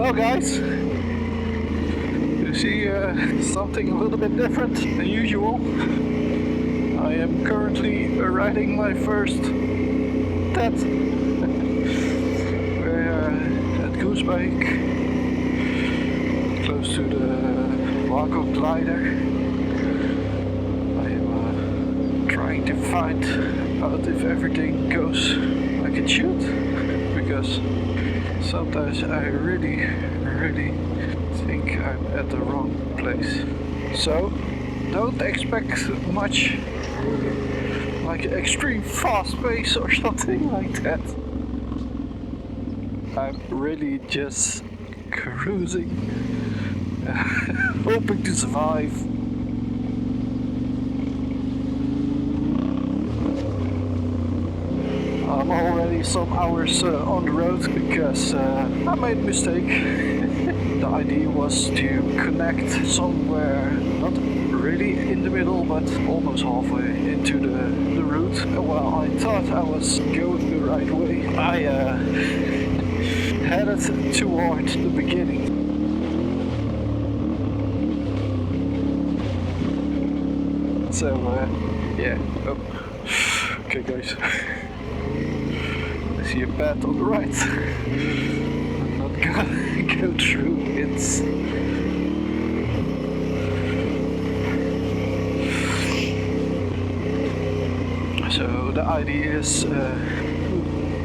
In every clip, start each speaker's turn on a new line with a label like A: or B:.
A: Well guys, you see something a little bit different than usual. I am currently riding my first TET. We're at Groesbeek, close to the Waco glider. I am trying to find out if everything goes like it should, because sometimes I really think I'm at the wrong place. So don't expect much like extreme fast pace or something like that. I'm really just cruising, hoping to survive. I'm already some hours on the road because I made a mistake. The idea was to connect somewhere, not really in the middle, but almost halfway into the route. Well, I thought I was going the right way. I headed toward the beginning. So, yeah. Oh. Okay, guys. I see a path on the right. I'm not gonna go through it. So the idea is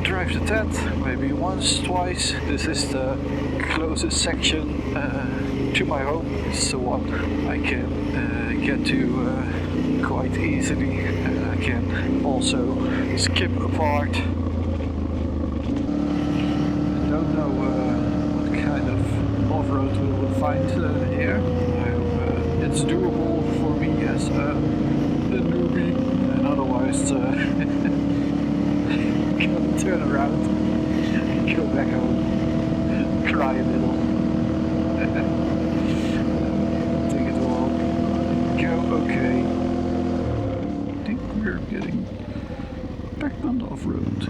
A: drive the TET maybe once, twice. This is the closest section to my home. It's the one I can get to quite easily. I can also skip a part. Don't know what kind of off-road we will find here. I hope it's doable for me as a newbie, and otherwise gonna turn around, go back home, cry a little. Think it will go okay. I think we're getting back on the off-road.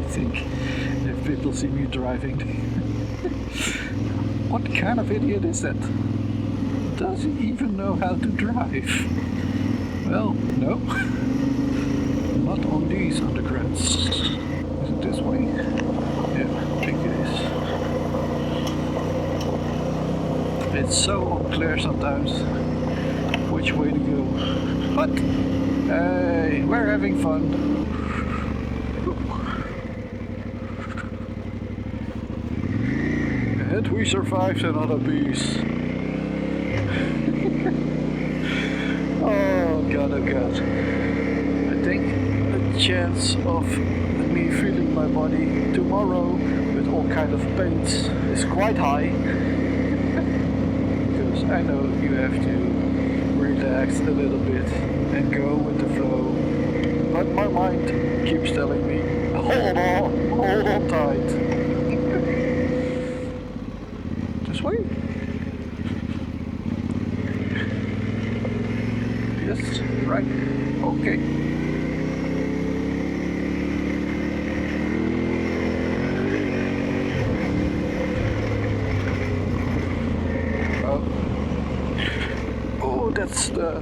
A: Think if people see me driving, what kind of idiot is that? Does he even know how to drive? Well, no, not on these undergrounds. Is it this way? Yeah, I think it is. It's so unclear sometimes which way to go, but hey, we're having fun. And we survived another piece. Oh god, oh god. I think the chance of me feeling my body tomorrow with all kind of pains is quite high. Because I know you have to relax a little bit and go with the flow. But my mind keeps telling me, hold on tight. Way? Yes, right. Okay. Oh, that's the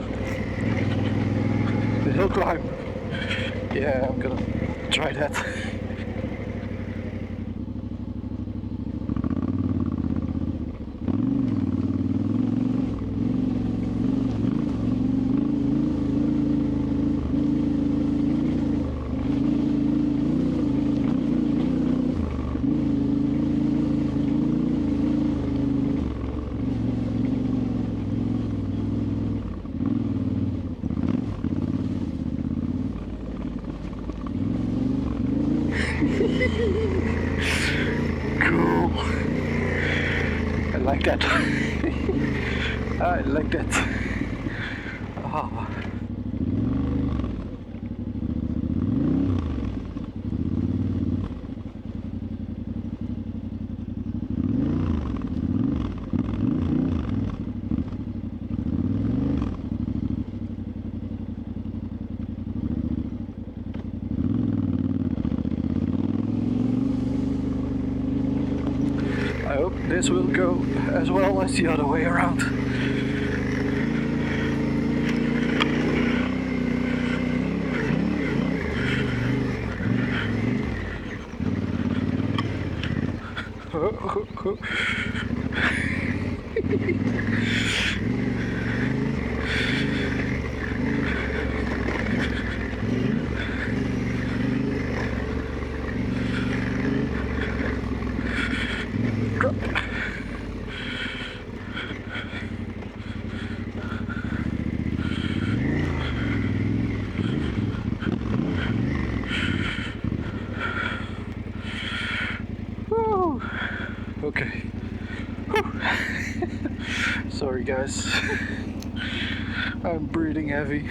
A: hill climb. Yeah, I'm gonna try that. Cool. I like that. I like that. Ah. this will go as well as the other way around. Okay. Sorry guys. I'm breathing heavy.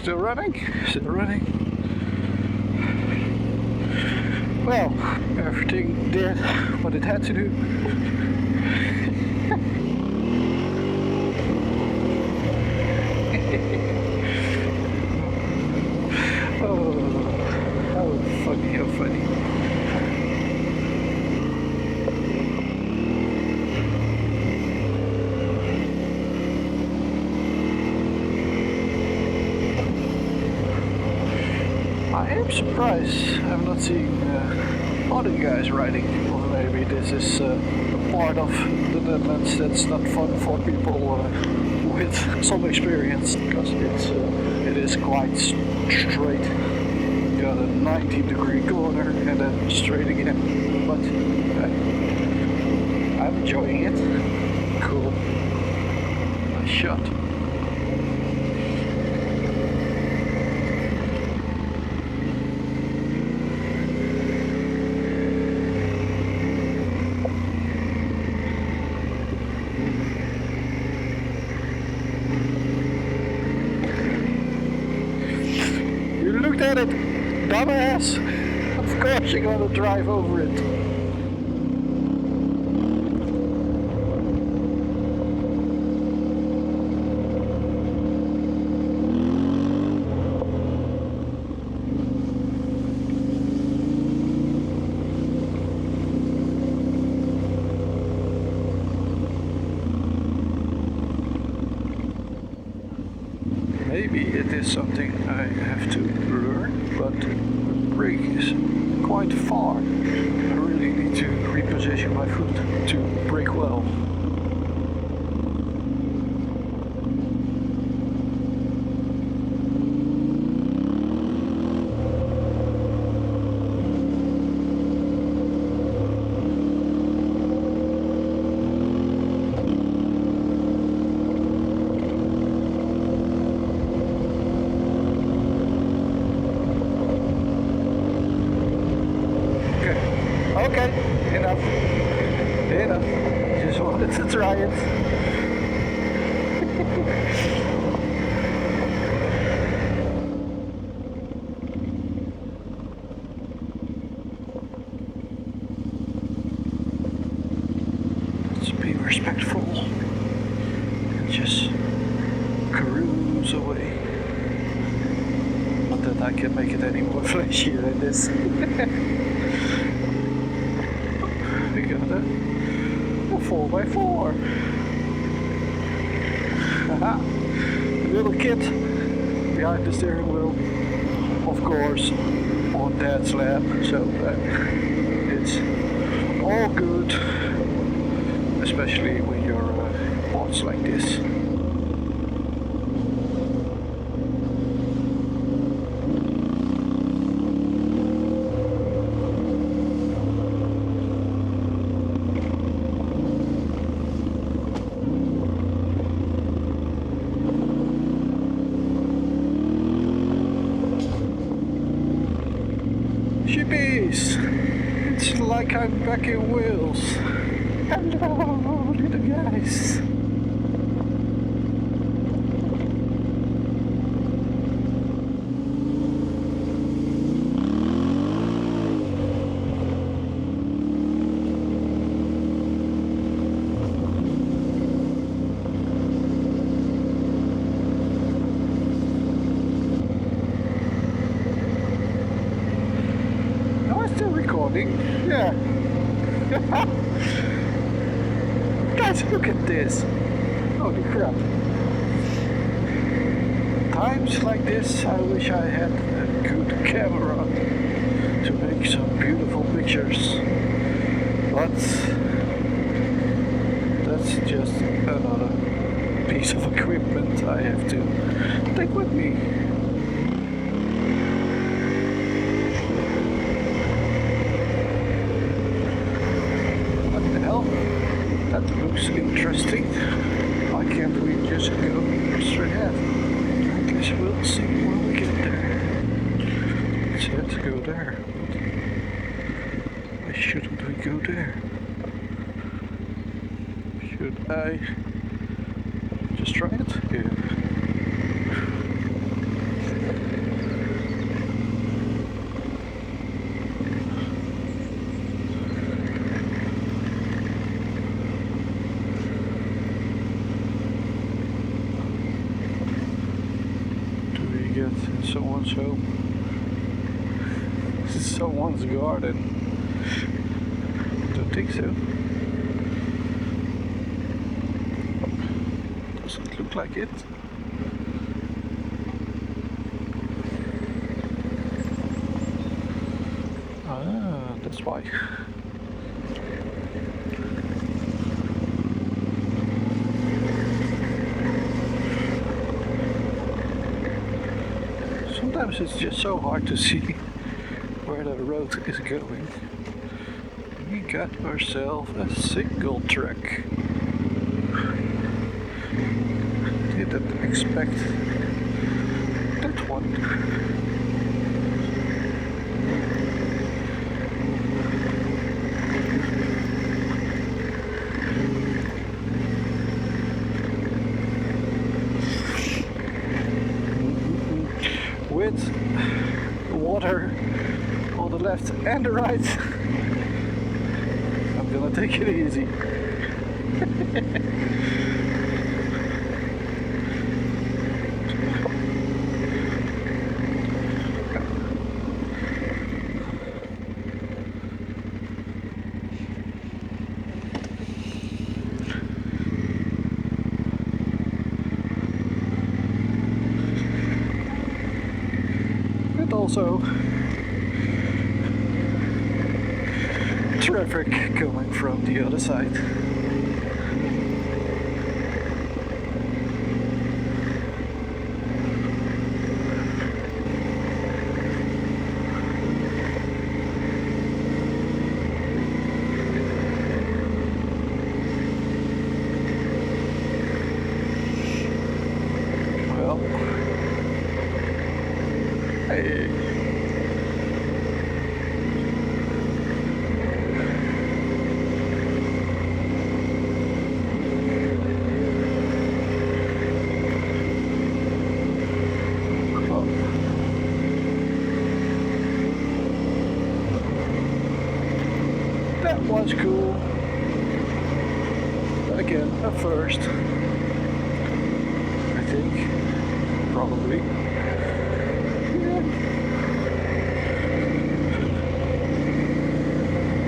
A: Still running? Still running. Well, everything did what it had to do. Oh, funny, how funny. I am surprised I'm not seeing other guys riding, or maybe this is a part of the Netherlands that's not fun for people with some experience, because it is quite straight. You got a 90-degree corner and then straight again, but I'm enjoying it. Cool. Nice shot. At it, dumbass! Of course you're gonna drive over it. Maybe it is something I have to learn, but the brake is quite far. I really need to reposition my foot to brake well. Okay, enough. try it. Let's be respectful and just cruise away. Not that I can make it any more flashier than this. We got a 4x4. Haha. Little kid behind the steering wheel. Of course, on Dad's lap, so it's all good. Especially when you're mods like this. Sheepies! It's like I'm back in Wales. Hello, little guys. Am I still recording? Yeah. Guys, look at this. Holy crap. Times like this, I wish I had a good camera to make some beautiful pictures. But that's just another piece of equipment I have to take with me. What the hell? That looks interesting. Why can't we just go straight ahead? I guess we'll see when we get there. Let's go there. Why shouldn't we go there? Should I just try it? Yeah. Get in someone's home. This is someone's garden. Don't think so. Doesn't look like it. Ah, that's why. Sometimes it's just so hard to see where the road is going. We got ourselves a single track. Didn't expect that one. With water on the left and the right. I'm gonna take it easy. Also, traffic coming from the other side. Well, hey. was cool. Again, a first. I think. Probably.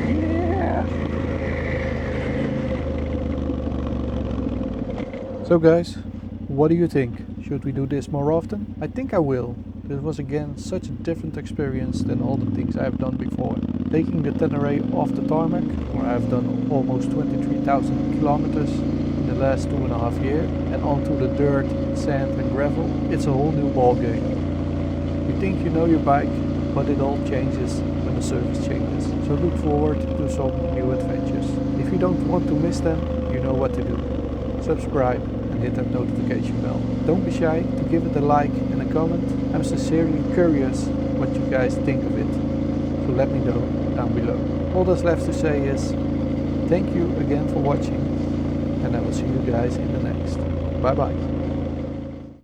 A: Yeah. So guys, what do you think? Should we do this more often? I think I will. This was again such a different experience than all the things I've done before. Taking the Tenere off the tarmac, where I've done almost 23,000 kilometers in the last 2.5 years, and onto the dirt, sand and gravel, it's a whole new ball game. You think you know your bike, but it all changes when the surface changes. So look forward to some new adventures. If you don't want to miss them, you know what to do. Subscribe and hit that notification bell. Don't be shy to give it a like and a comment. I'm sincerely curious what you guys think of it. So let me know down below. All that's left to say is thank you again for watching, and I will see you guys in the next. Bye bye.